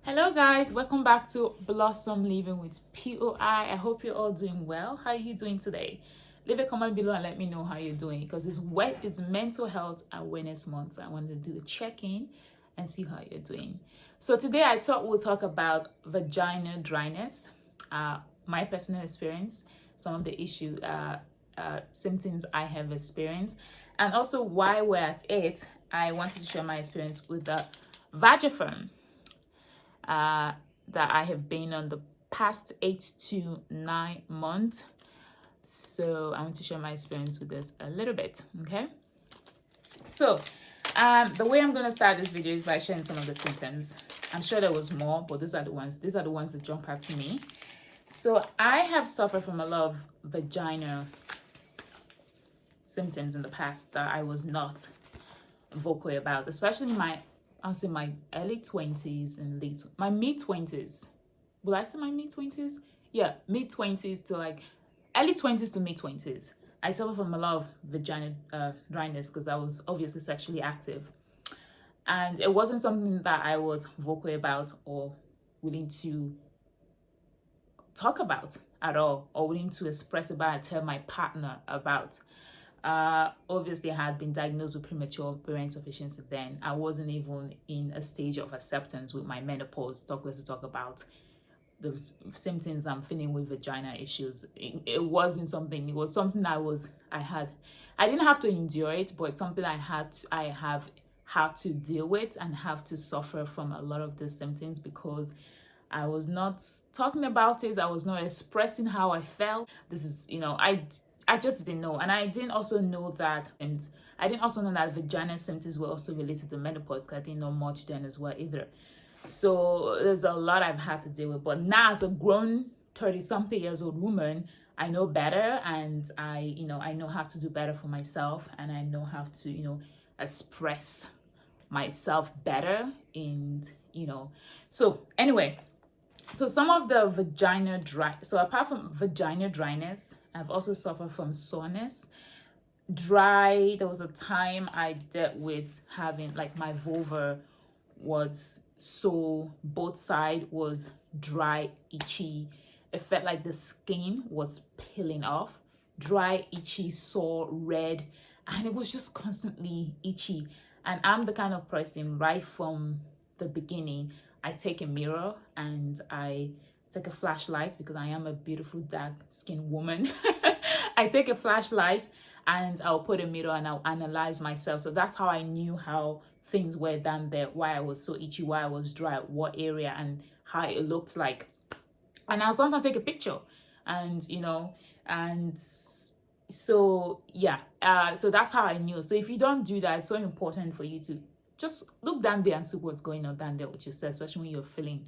Hello guys, welcome back to Blossom Living with POI. I hope you're all doing well. How are you doing today? Leave a comment below and let me know how you're doing because it's Mental Health Awareness Month. So I wanted to do a check-in and see how you're doing. So today I thought we'll talk about vaginal dryness, my personal experience, some of the symptoms I have experienced, and also why we're at it. I wanted to share my experience with the Vagifem that I have been on the past 8 to 9 months. So I want to share my experience with this a little bit. Okay. So the way I'm going to start this video is by sharing some of the symptoms. I'm sure there was more, but these are the ones that jump out to me. So I have suffered from a lot of vaginal symptoms in the past that I was not vocal about, especially I'll say my early 20s and my mid-20s. Will I say my mid-20s? Yeah, mid-20s to like early 20s to mid-20s. I suffer from a lot of vaginal dryness because I was obviously sexually active. And it wasn't something that I was vocal about or willing to talk about at all, or willing to express about and tell my partner about. Obviously, I had been diagnosed with premature ovarian insufficiency then. I wasn't even in a stage of acceptance with my menopause. Let's talk about the symptoms I'm feeling with vagina issues. It wasn't something. It was something I didn't have to endure it, but it's something I have had to deal with and have to suffer from a lot of these symptoms because I was not talking about it. I was not expressing how I felt. This is, I just didn't know. And I didn't also know that, vaginal symptoms were also related to menopause because I didn't know much then as well either. So there's a lot I've had to deal with. But now as a grown 30-something years old woman, I know better, and I know how to do better for myself, and I know how to, express myself better. And, so anyway, so some of the apart from vaginal dryness, I've also suffered from soreness. There was a time I dealt with having like my vulva was both sides was dry, itchy. It felt like the skin was peeling off, dry, itchy, sore, red, and it was just constantly itchy. And I'm the kind of person right from the beginning, I take a mirror and I take a flashlight because I am a beautiful dark-skinned woman. I take a flashlight and I'll put a mirror and I'll analyze myself. So that's how I knew how things were down there, why I was so itchy, why I was dry, what area, and how it looked like. And I'll sometimes take a picture, and so yeah, so that's how I knew. So if you don't do that, it's so important for you to just look down there and see what's going on down there with yourself, especially when you're feeling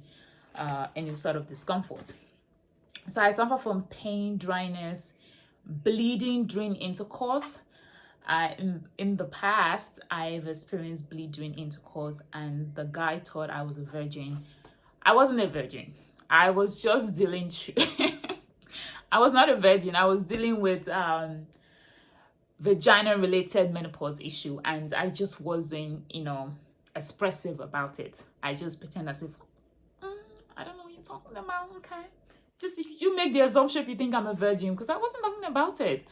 any sort of discomfort. So I suffer from pain, dryness, bleeding during intercourse. In the past, I've experienced bleed during intercourse, and the guy thought I was a virgin. I wasn't a virgin. I was just dealing. I was not a virgin. I was dealing with vagina-related menopause issue, and I just wasn't, expressive about it. I just pretend as if I don't know what you're talking about. Okay, just if you make the assumption if you think I'm a virgin, because I wasn't talking about it.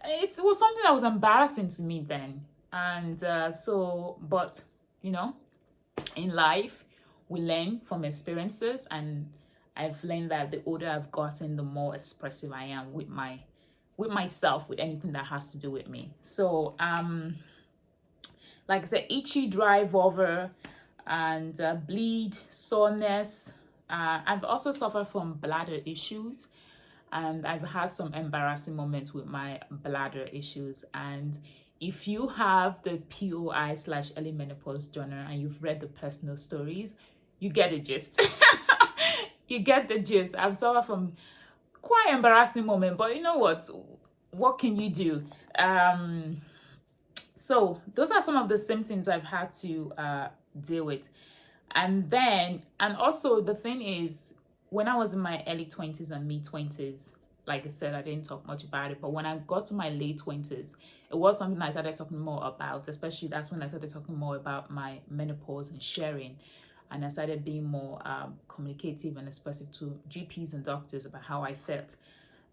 It was something that was embarrassing to me then, and but in life we learn from experiences, and I've learned that the older I've gotten, the more expressive I am with myself, with anything that has to do with me. So like I said, itchy, dry vulva, and bleed, soreness. I've also suffered from bladder issues, and I've had some embarrassing moments with my bladder issues. And if you have the POI/early menopause journal and you've read the personal stories, you get the gist. You get the gist. I've suffered from quite embarrassing moment, but you know what can you do? So those are some of the symptoms I've had to deal with. And also the thing is, when I was in my early 20s and mid-20s, like I said, I didn't talk much about it, but when I got to my late 20s, it was something I started talking more about. Especially that's when I started talking more about my menopause and sharing and I started being more communicative and expressive to GPs and doctors about how I felt.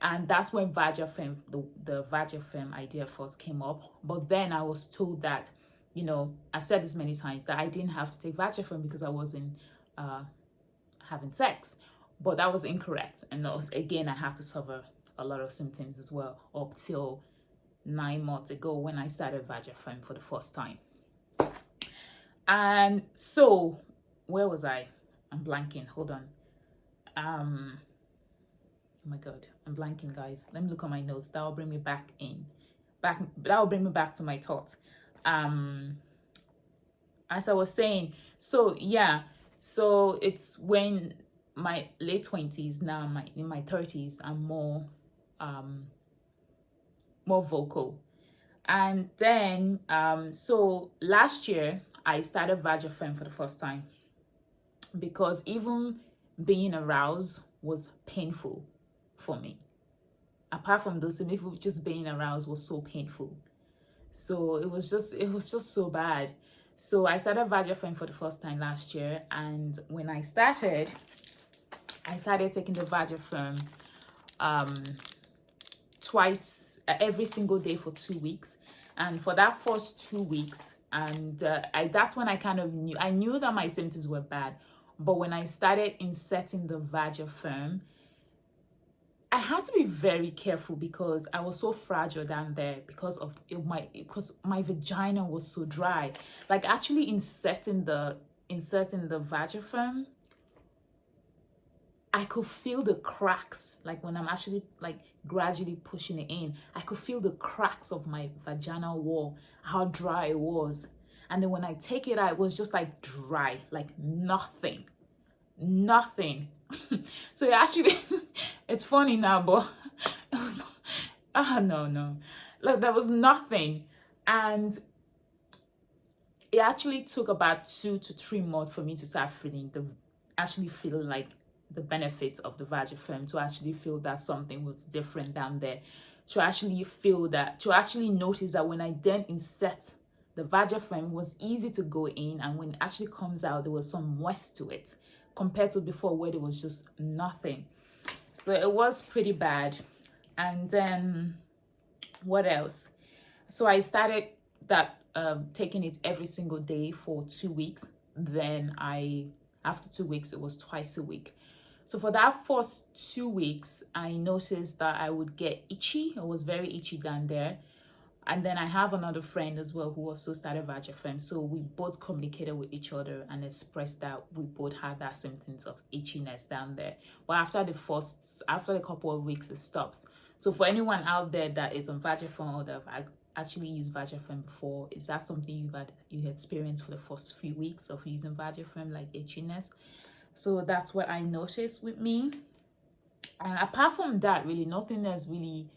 And that's when Vagifem, the Vagifem idea first came up. But then I was told that, you know, I've said this many times, that I didn't have to take Vagifem because I wasn't having sex. But that was incorrect. And that was, again, I had to suffer a lot of symptoms as well, up till 9 months ago when I started Vagifem for the first time. And so, where was I? I'm blanking. Hold on. Oh my God, I'm blanking, guys. Let me look at my notes. That will bring me back. That will bring me back to my thoughts. As I was saying, so yeah, so it's when my late 20s, now in my 30s, I'm more vocal. And then so last year I started Vagifem for the first time, because even being aroused was painful for me. Apart from those, even just being aroused was so painful. So it was just so bad. So I started Vagifem for the first time last year, and when I started taking the Vagifem twice, every single day for 2 weeks. And for that first 2 weeks, and that's when I kind of knew that my symptoms were bad. But when I started inserting the Vagifem, I had to be very careful because I was so fragile down there because my vagina was so dry. Like, actually inserting the Vagifem, I could feel the cracks. Like, when I'm actually like gradually pushing it in, I could feel the cracks of my vaginal wall, how dry it was. And then when I take it out, it was just like dry, like nothing. So it actually it's funny now, but it was no, like there was nothing. And it actually took about 2 to 3 months for me to start feeling like the benefits of the Vagifem, to actually feel that something was different down there, to actually notice that when I then insert the Vagifem, it was easy to go in, and when it actually comes out, there was some moist to it, compared to before where there was just nothing. So it was pretty bad. And then what else? So I started that taking it every single day for 2 weeks. Then after 2 weeks, it was twice a week. So for that first 2 weeks, I noticed that I would get itchy. It was very itchy down there. And then I have another friend as well who also started Vagifem. So we both communicated with each other and expressed that we both had that symptoms of itchiness down there. But after a couple of weeks, it stops. So for anyone out there that is on Vagifem or that have actually used Vagifem before, is that something you experienced for the first few weeks of using Vagifem, like itchiness? So that's what I noticed with me. Apart from that, really nothing else really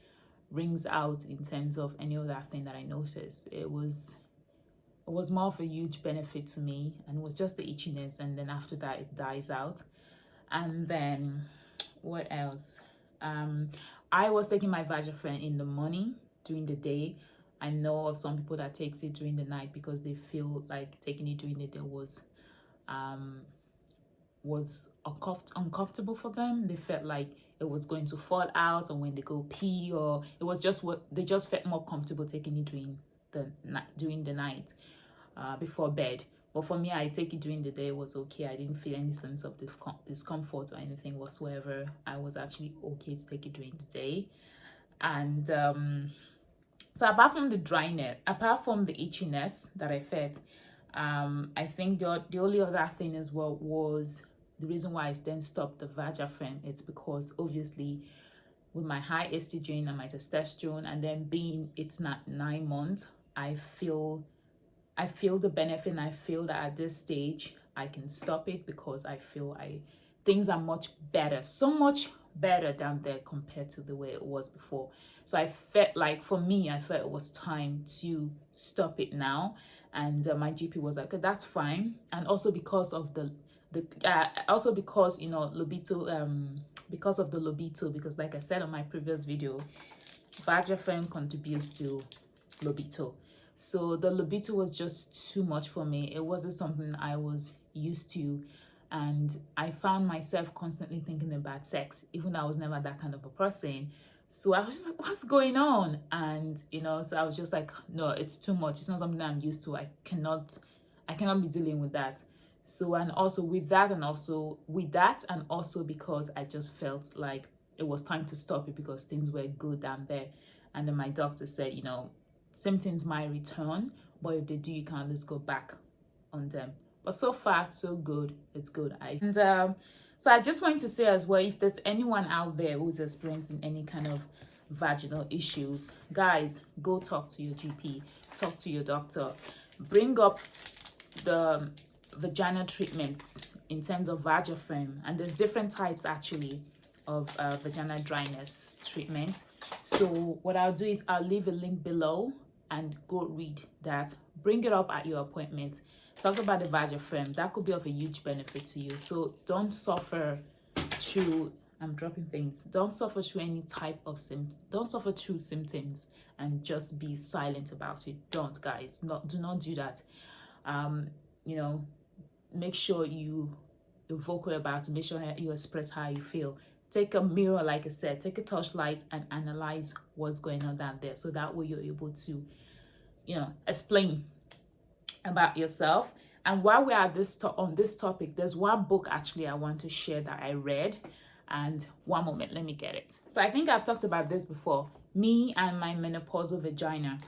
rings out in terms of any other thing that I noticed. It was more of a huge benefit to me, and it was just the itchiness, and then after that it dies out. And then what else? I was taking my Vagifem in the morning during the day. I know of some people that takes it during the night because they feel like taking it during the day was uncomfortable for them. They felt like it was going to fall out, or when they go pee, or it was just they just felt more comfortable taking it during the night before bed. But for me, I take it during the day. It was okay. I didn't feel any sense of discomfort or anything whatsoever. I was actually okay to take it during the day. And so apart from the dryness, apart from the itchiness that I felt, I think the only other thing as well was the reason why I then stopped the Vagifem. It's because obviously with my high estrogen and my testosterone, and then it's not 9 months, I feel the benefit, and I feel that at this stage I can stop it because I feel things are much better, so much better down there compared to the way it was before. So I felt like, for me, I felt it was time to stop it now. And my GP was like, okay, that's fine. And also because of libido, because of the libido, because like I said on my previous video, Vagifem contributes to libido. So the libido was just too much for me. It wasn't something I was used to. And I found myself constantly thinking about sex, even though I was never that kind of a person. So I was just like, what's going on? And, you know, so I was just like, no, it's too much. It's not something that I'm used to. I cannot be dealing with that. So, and also with that, and also because I just felt like it was time to stop it because things were good down there. And then my doctor said, you know, symptoms might return, but if they do, you can always go back on them. But so far, so good. It's good. So I just want to say as well, if there's anyone out there who's experiencing any kind of vaginal issues, guys, go talk to your GP, talk to your doctor, bring up the vaginal treatments in terms of Vagifem, and there's different types actually of vaginal dryness treatment. So what I'll do is I'll leave a link below and go read that. Bring it up at your appointment. Talk about the Vagifem. That could be of a huge benefit to you. So don't suffer through, I'm dropping things. Don't suffer through any type of symptom. Don't suffer through symptoms and just be silent about it. Don't, guys. Do not do that. You know, make sure you're vocal about it. Make sure you express how you feel. Take a mirror, like I said, take a torchlight and analyze what's going on down there. So that way you're able to, you know, explain about yourself. And while we're at on this topic, there's one book actually I want to share that I read. And one moment, let me get it. So I think I've talked about this before. Me and My Menopausal Vagina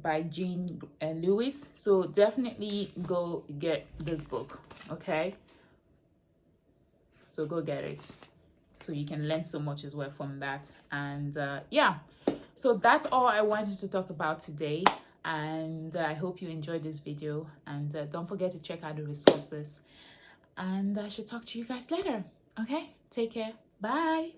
by Jean Lewis. So definitely go get this book, okay? So go get it. So you can learn so much as well from that. And yeah, so that's all I wanted to talk about today. And I hope you enjoyed this video. And don't forget to check out the resources. And I should talk to you guys later. Okay? Take care. Bye.